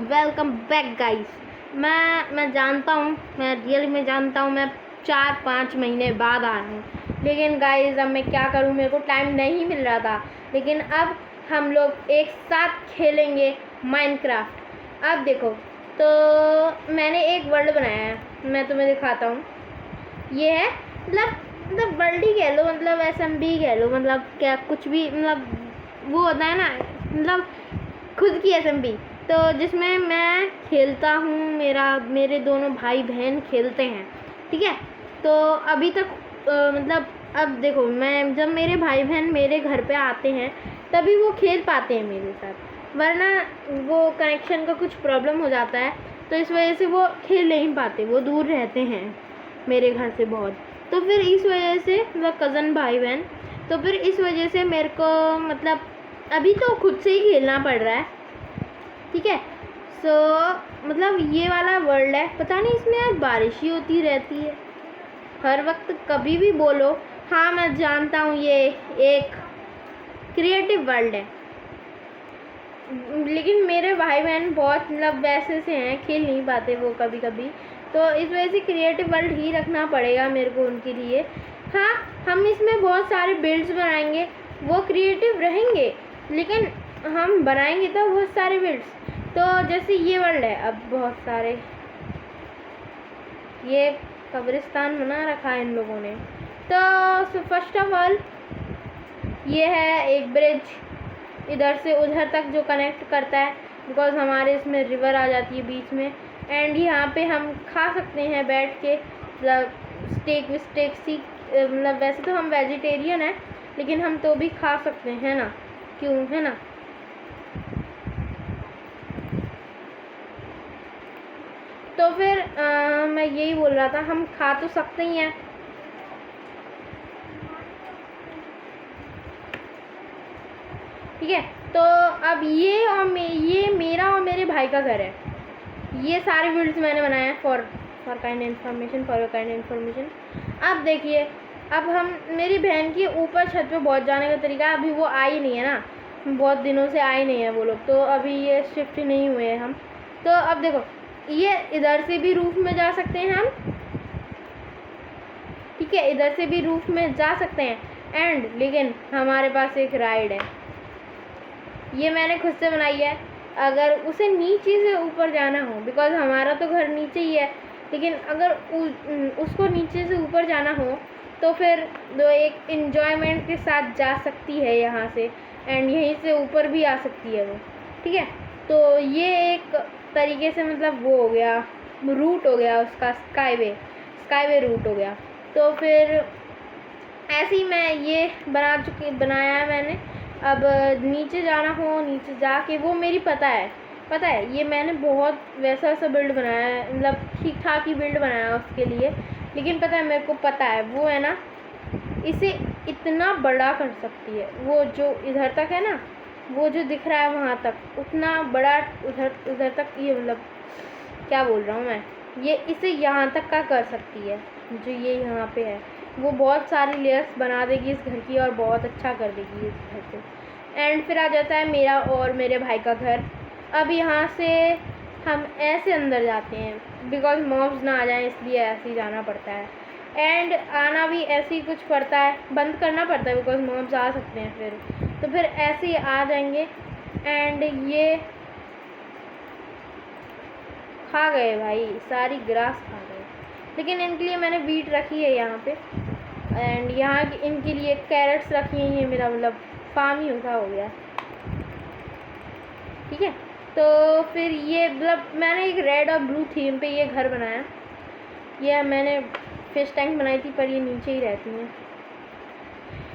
Welcome back guys. मैं जानता हूँ, मैं रियल में जानता हूँ, मैं 4-5 महीने बाद आ रहा हूँ, लेकिन गाइस अब मैं क्या करूँ, मेरे को टाइम नहीं मिल रहा था। लेकिन अब हम लोग एक साथ खेलेंगे माइनक्राफ्ट। अब देखो, तो मैंने एक वर्ल्ड बनाया है, मैं तुम्हें दिखाता हूँ। ये है मतलब वर्ल्ड ही कह लो, मतलब SMB कह लो, मतलब क्या कुछ भी, मतलब वो होता है ना, मतलब खुद की SMB। तो जिसमें मैं खेलता हूँ, मेरे दोनों भाई बहन खेलते हैं, ठीक है। तो अभी तक मतलब अब देखो, मैं जब मेरे भाई बहन मेरे घर पे आते हैं तभी वो खेल पाते हैं मेरे साथ, वरना वो कनेक्शन का कुछ प्रॉब्लम हो जाता है, तो इस वजह से वो खेल नहीं पाते, वो दूर रहते हैं मेरे घर से बहुत। तो फिर इस वजह से वो कज़न भाई बहन, तो फिर इस वजह से मेरे को मतलब अभी तो खुद से ही खेलना पड़ रहा है, ठीक है। सो मतलब ये वाला वर्ल्ड है, पता नहीं इसमें यार बारिश ही होती रहती है हर वक्त, कभी भी बोलो। हाँ मैं जानता हूँ ये एक क्रिएटिव वर्ल्ड है, लेकिन मेरे भाई बहन बहुत मतलब वैसे से हैं, खेल नहीं पाते वो कभी कभी, तो इस वजह से क्रिएटिव वर्ल्ड ही रखना पड़ेगा मेरे को उनके लिए। हाँ, हम इसमें बहुत सारे बिल्ड्स बनाएंगे, वो क्रिएटिव रहेंगे, लेकिन हम बनाएंगे तो बहुत सारे बिल्ड्स। तो जैसे ये वर्ल्ड है, अब बहुत सारे ये कब्रिस्तान बना रखा है इन लोगों ने। तो फर्स्ट ऑफ ऑल ये है एक ब्रिज इधर से उधर तक जो कनेक्ट करता है, बिकॉज हमारे इसमें रिवर आ जाती है बीच में। एंड यहाँ पे हम खा सकते हैं बैठ के, मतलब स्टेक विस्टेक सी, मतलब वैसे तो हम वेजिटेरियन हैं, लेकिन हम तो भी खा सकते हैं ना, क्यों, है ना। तो फिर मैं यही बोल रहा था, हम खा तो सकते ही हैं, ठीक है। तो अब ये और ये मेरा और मेरे भाई का घर है। ये सारे बिल्ड्स मैंने बनाए हैं फॉर काइंड इन्फॉर्मेशन। अब देखिए, अब हम मेरी बहन की ऊपर छत पे बहुत जाने का तरीका है, अभी वो आई नहीं है ना, बहुत दिनों से आए नहीं है वो लोग, तो अभी ये शिफ्ट नहीं हुए हैं हम। तो अब देखो, ये इधर से भी रूफ में जा सकते हैं हम, ठीक है, इधर से भी रूफ में जा सकते हैं। एंड लेकिन हमारे पास एक राइड है, ये मैंने खुद से बनाई है। अगर उसे नीचे से ऊपर जाना हो, बिकॉज हमारा तो घर नीचे ही है, लेकिन अगर उसको नीचे से ऊपर जाना हो तो फिर दो एक इन्जॉयमेंट के साथ जा सकती है यहाँ से, एंड यहीं से ऊपर भी आ सकती है वो, ठीक है। तो ये एक तरीके से मतलब वो हो गया, रूट हो गया उसका, स्काईवे रूट हो गया। तो फिर ऐसे ही मैं ये बनाया है मैंने। अब नीचे जाना हो, नीचे जाके वो मेरी पता है, ये मैंने बहुत वैसा बिल्ड बनाया है, मतलब ठीक ठाक ही बिल्ड बनाया है उसके लिए, लेकिन पता है, मेरे को पता है वो है ना, इसे इतना बड़ा कर सकती है, वो जो इधर तक है ना, वो जो दिख रहा है वहाँ तक, उतना बड़ा उधर तक, ये मतलब क्या बोल रहा हूँ मैं, ये इसे यहाँ तक का कर सकती है, जो ये यहाँ पे है, वो बहुत सारी लेयर्स बना देगी इस घर की और बहुत अच्छा कर देगी इस घर को। एंड फिर आ जाता है मेरा और मेरे भाई का घर। अब यहाँ से हम ऐसे अंदर जाते हैं, बिकॉज मॉब्स ना आ जाएं, इसलिए ऐसे ही जाना पड़ता है, एंड आना भी ऐसे ही कुछ पड़ता है, बंद करना पड़ता है बिकॉज मॉब्स आ सकते हैं फिर, तो फिर ऐसे ही आ जाएंगे। एंड ये खा गए भाई, सारी ग्रास खा गए, लेकिन इनके लिए मैंने वीट रखी है यहाँ पे, एंड यहाँ इनके लिए कैरेट्स रखी हैं, ये मेरा मतलब फार्म ही उनका हो गया, ठीक है। तो फिर ये मतलब मैंने एक रेड और ब्लू थीम पे ये घर बनाया, ये मैंने फिश टैंक बनाई थी, पर ये नीचे ही रहती हैं।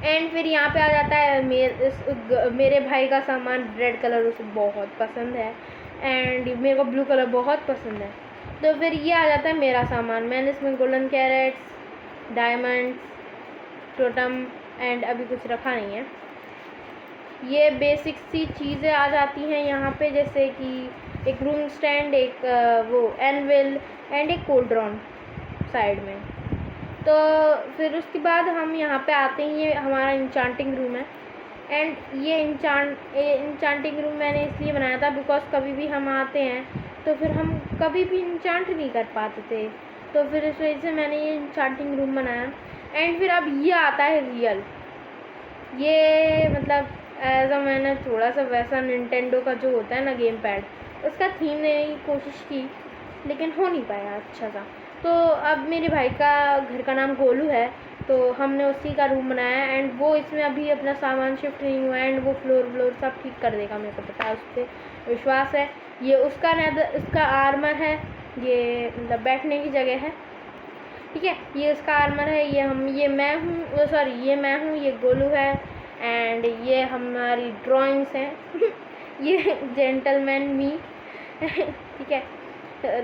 एंड फिर यहाँ पे आ जाता है मेरे भाई का सामान, रेड कलर उसे बहुत पसंद है, एंड मेरे को ब्लू कलर बहुत पसंद है। तो फिर ये आ जाता है मेरा सामान, मैंने इसमें golden crates, diamonds, totem and अभी कुछ रखा नहीं है। ये बेसिक सी चीज़ें आ जाती हैं यहाँ पे, जैसे कि एक रूम स्टैंड, एक वो एनविल एंड एक कोल्ड्रॉन साइड में। तो फिर उसके बाद हम यहाँ पे आते हैं, ये हमारा इंचांटिंग रूम है, एंड ये इंचांटिंग रूम मैंने इसलिए बनाया था बिकॉज कभी भी हम आते हैं तो फिर हम कभी भी इंचांट नहीं कर पाते थे, तो फिर इस वजह से मैंने ये इंचांटिंग रूम बनाया। एंड फिर अब ये आता है रियल, ये मतलब एज अ मैंने थोड़ा सा वैसा निंटेंडो का जो होता है ना गेम पैड, उसका थीम देने की कोशिश की लेकिन हो नहीं पाया अच्छा सा। तो अब मेरे भाई का घर का नाम गोलू है, तो हमने उसी का रूम बनाया है। एंड वो इसमें अभी अपना सामान शिफ्ट नहीं हुआ है एंड वो फ्लोर सब ठीक कर देगा, मेरे को पता है, उस पर विश्वास है। ये उसका आर्मर है, ये मतलब बैठने की जगह है, ठीक है। ये उसका आर्मर है, ये मैं हूँ, ये गोलू है एंड ये हमारी ड्राइंग्स हैं ये जेंटलमैन मी ठीक है।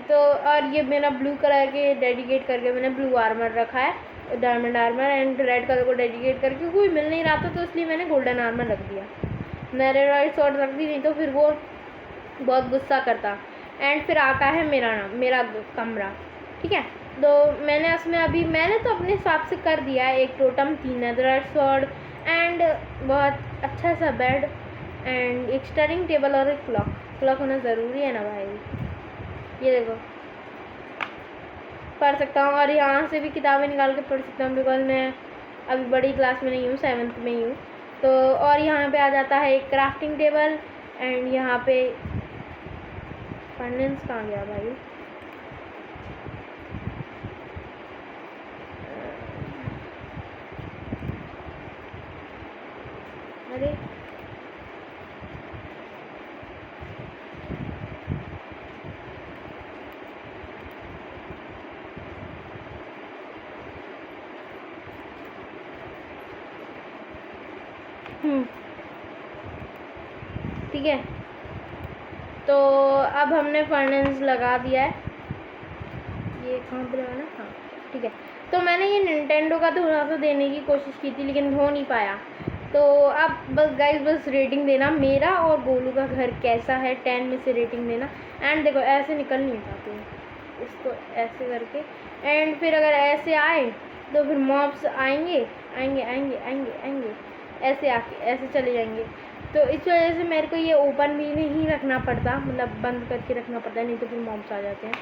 तो और ये मेरा ब्लू कलर के डेडिकेट करके मैंने ब्लू आर्मर रखा है, diamond armour, and red colour को डेडिकेट करके कोई मिल नहीं रहा था तो इसलिए मैंने गोल्डन आर्मर रख दिया। नेरेराइट शॉर्ट रख दी, नहीं तो फिर वो बहुत गुस्सा करता। एंड फिर आता है मेरा कमरा, ठीक है। तो मैंने तो अपने हिसाब से कर दिया है, एक टोटम, 3 नेदरराइट स्वॉर्ड एंड बहुत अच्छा सा बेड एंड एक स्टडिंग टेबल और एक क्लॉक होना ज़रूरी है ना भाई। ये देखो पढ़ सकता हूँ और यहाँ से भी किताबें निकाल के पढ़ सकता हूँ बिकॉज मैं अभी बड़ी क्लास में नहीं हूँ, 7th में ही हूँ। तो और यहाँ पे आ जाता है एक क्राफ्टिंग टेबल एंड यहाँ पे फर्नेस कहाँ गया भाई, अरे ठीक है। तो अब हमने फर्नेस लगा दिया है, ये कहाँ पे लगाना, हाँ ठीक है। तो मैंने ये निंटेंडो का थोड़ा सा देने की कोशिश की थी लेकिन हो नहीं पाया। तो अब बस रेटिंग देना मेरा और गोलू का घर कैसा है, 10 में से रेटिंग देना। एंड देखो ऐसे निकल नहीं पाते, इसको ऐसे करके, एंड फिर अगर ऐसे आए तो फिर मॉब्स आएंगे, ऐसे आके ऐसे चले जाएंगे। तो इस वजह से मेरे को ये ओपन भी नहीं रखना पड़ता, मतलब बंद करके रखना पड़ता है, नहीं तो फिर मॉब्स आ जाते हैं।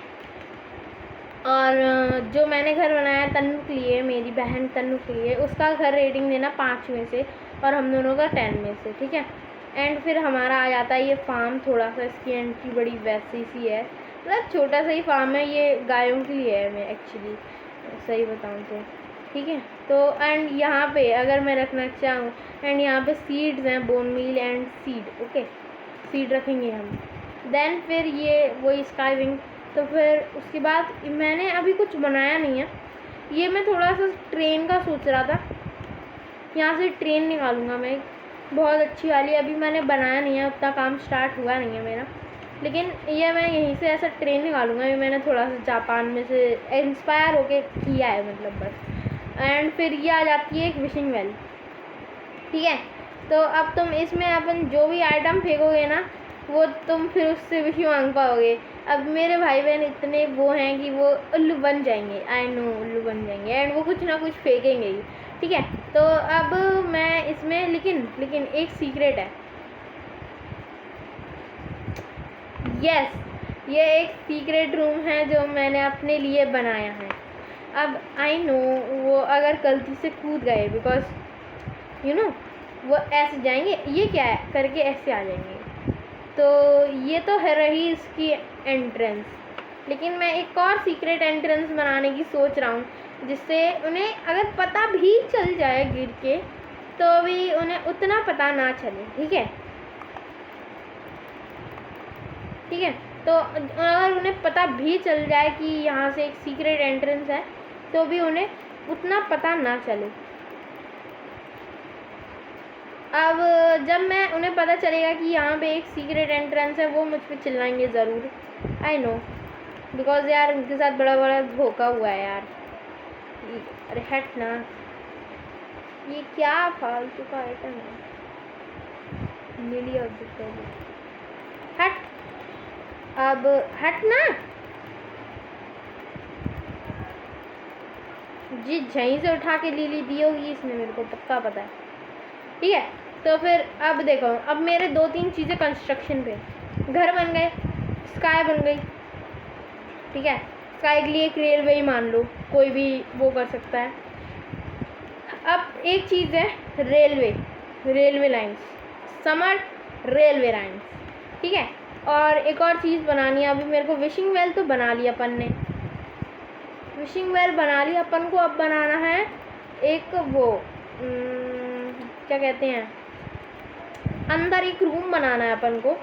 और जो मैंने घर बनाया है तन्नू के लिए, मेरी बहन तन्नू के लिए, उसका घर रेटिंग देना 5 में से और हम दोनों का 10 में से, ठीक है। एंड फिर हमारा आ जाता है ये फार्म, थोड़ा सा इसकी एंट्री बड़ी वैसी सी है, मतलब छोटा सा ही फार्म है, ये गायों के लिए है, मैं एक्चुअली सही बताऊँ तो, ठीक है। तो एंड यहाँ पे अगर मैं रखना चाहूँ, एंड यहाँ पे सीड्स हैं, bone meal and seed, okay, seed रखेंगे हम। देन फिर ये वही स्काई विंग। तो फिर उसके बाद मैंने अभी कुछ बनाया नहीं है, ये मैं थोड़ा सा ट्रेन का सोच रहा था, यहाँ से ट्रेन निकालूंगा मैं बहुत अच्छी वाली, अभी मैंने बनाया नहीं है, उतना काम स्टार्ट हुआ नहीं है मेरा, लेकिन ये मैं यहीं से ऐसा ट्रेन निकालूंगा। ये मैंने थोड़ा सा जापान में से इंस्पायर होके किया है, मतलब बस। एंड फिर ये आ जाती है एक विशिंग वेल, ठीक है। तो अब तुम इसमें अपन जो भी आइटम फेंकोगे ना, वो तुम फिर उससे विश मांग पाओगे। अब मेरे भाई बहन इतने वो हैं कि वो उल्लू बन जाएंगे, आई नो उल्लू बन जाएंगे, एंड वो कुछ ना कुछ फेंकेंगे ही, ठीक है। तो अब मैं इसमें लेकिन एक सीक्रेट है, यस, ये एक सीक्रेट रूम है जो मैंने अपने लिए बनाया है। अब आई नो वो अगर गलती से कूद गए, बिकॉज यू नो वो ऐसे जाएंगे, ये क्या है करके ऐसे आ जाएंगे, तो ये तो है रही इसकी एंट्रेंस। लेकिन मैं एक और सीक्रेट एंट्रेंस बनाने की सोच रहा हूँ, जिससे उन्हें अगर पता भी चल जाए गिर के, तो भी उन्हें उतना पता ना चले, ठीक है, ठीक है। तो अगर उन्हें पता भी चल जाए कि यहाँ से एक सीक्रेट एंट्रेंस है, तो भी उन्हें उतना पता ना चले। अब जब मैं उन्हें पता चलेगा कि यहाँ पे एक सीक्रेट एंट्रेंस है, वो मुझ पर चिल्लाएंगे ज़रूर, आई नो, बिकॉज यार उनके साथ बड़ा धोखा हुआ है यार। अरे हट ना, ये क्या फालतू का आइटम है, मिली ऑब्जेक्ट है, हट, अब हट ना जी, झहीं से उठा के लीली दी होगी इसने, मेरे को पक्का पता है, ठीक है। तो फिर अब देखो, अब मेरे 2-3 चीज़ें कंस्ट्रक्शन पे, घर बन गए, स्काई बन गई, ठीक है। स्काई के लिए एक रेलवे ही मान लो, कोई भी वो कर सकता है। अब एक चीज़ है railway lines, summer railway lines, ठीक है। और एक और चीज़ बनानी है अभी मेरे को, विशिंग वेल तो बना लिया अपन ने, विशिंग वेल बना लिया अपन को। अब बनाना है एक वो क्या कहते हैं, अंदर एक रूम बनाना है अपन को,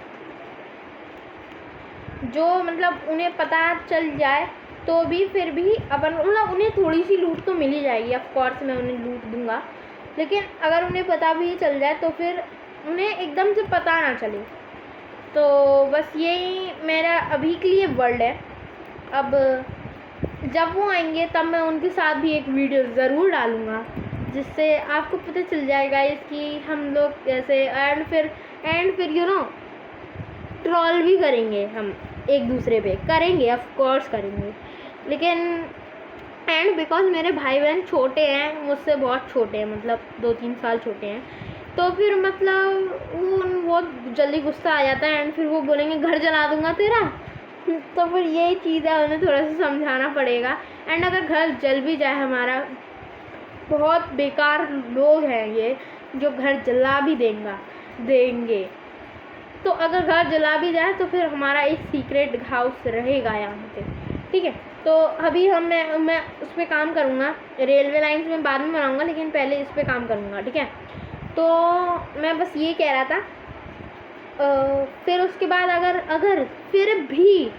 जो मतलब उन्हें पता चल जाए तो भी फिर भी अपन, मतलब उन्हें थोड़ी सी लूट तो मिल ही जाएगी, ऑफ कोर्स मैं उन्हें लूट दूंगा, लेकिन अगर उन्हें पता भी चल जाए तो फिर उन्हें एकदम से पता ना चले। तो बस यही मेरा अभी के लिए वर्ल्ड है। अब जब वो आएंगे तब मैं उनके साथ भी एक वीडियो ज़रूर डालूँगा, जिससे आपको पता चल जाएगा इसकी हम लोग कैसे, एंड फिर यू नो ट्रोल भी करेंगे हम एक दूसरे पे, करेंगे ऑफ कोर्स करेंगे, लेकिन एंड बिकॉज मेरे भाई बहन छोटे हैं, मुझसे बहुत छोटे हैं, मतलब 2-3 साल छोटे हैं, तो फिर मतलब वो बहुत जल्दी गुस्सा आ जाता है एंड फिर वो बोलेंगे घर जला दूंगा तेरा। तो फिर यही चीज़ है, उन्हें थोड़ा सा समझाना पड़ेगा। एंड अगर घर जल भी जाए हमारा, बहुत बेकार लोग हैं ये जो घर जला भी देंगे, तो अगर घर जला भी जाए तो फिर हमारा एक सीक्रेट हाउस रहेगा यहाँ पे, ठीक है। तो अभी मैं उस पर काम करूँगा, रेलवे लाइन्स में बाद में बनाऊँगा, लेकिन पहले इस पर काम करूँगा, ठीक है। तो मैं बस ये कह रहा था, फिर उसके बाद अगर फिर भी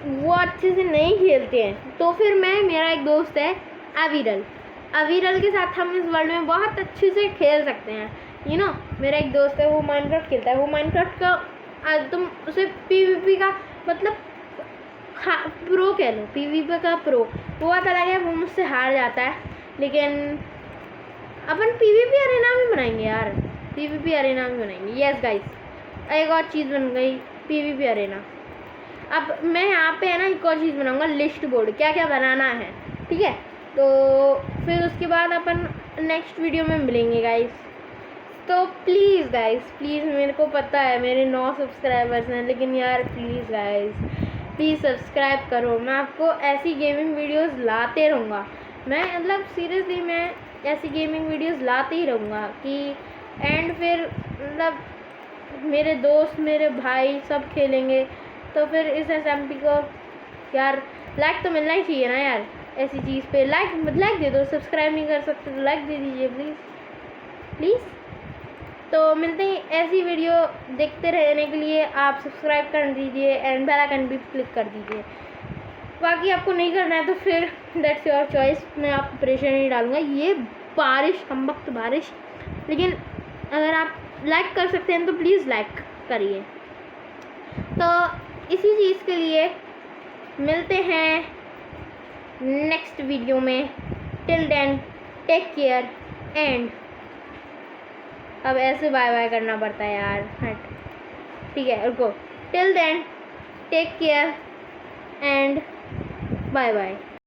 वो अच्छे से नहीं खेलते हैं तो फिर मेरा एक दोस्त है अविरल के साथ हम इस वर्ल्ड में बहुत अच्छे से खेल सकते हैं, यू नो। मेरा एक दोस्त है, वो माइनक्राफ्ट खेलता है, वो माइनक्राफ्ट का तुम उसे पीवीपी का मतलब प्रो कह लो, पीवीपी का प्रो। वो बात अलग है, वो मुझसे हार जाता है, लेकिन अपन पीवीपी अरेना भी बनाएंगे यार, पीवीपी अरेना भी बनाएंगे। यस गाइस, एक और चीज़ बन गई पीवीपी अरेना। अब मैं यहाँ पे है ना एक और चीज़ बनाऊँगा, लिस्ट बोर्ड, क्या क्या बनाना है, ठीक है। तो फिर उसके बाद अपन नेक्स्ट वीडियो में मिलेंगे गाइस। तो प्लीज़ गाइस, प्लीज़, मेरे को पता है मेरे 9 सब्सक्राइबर्स हैं, लेकिन यार प्लीज़ गाइस, प्लीज़ सब्सक्राइब करो। मैं आपको ऐसी गेमिंग वीडियोस लाते रहूँगा, मैं मतलब सीरियसली मैं ऐसी गेमिंग वीडियोस लाते ही रहूँगा कि एंड फिर मतलब मेरे दोस्त मेरे भाई सब खेलेंगे। तो फिर इस SMP को यार लाइक तो मिलना ही चाहिए ना यार, ऐसी चीज़ पे लाइक दे दो। सब्सक्राइब नहीं कर सकते तो लाइक दे दीजिए प्लीज़। तो मिलते हैं ऐसी वीडियो देखते रहने के लिए, आप सब्सक्राइब कर दीजिए एंड बेल आइकन भी क्लिक कर दीजिए। बाकी आपको नहीं करना है तो फिर दैट्स योर चॉइस, मैं आपको प्रेशर नहीं डालूँगा। ये बारिश, कमबख्त बारिश, लेकिन अगर आप लाइक कर सकते हैं तो प्लीज़ लाइक करिए। तो इसी चीज़ के लिए मिलते हैं नेक्स्ट वीडियो में। Till then take care and अब ऐसे बाय बाय करना पड़ता है यार, हट, ठीक है, रुको। Till then take care and bye bye.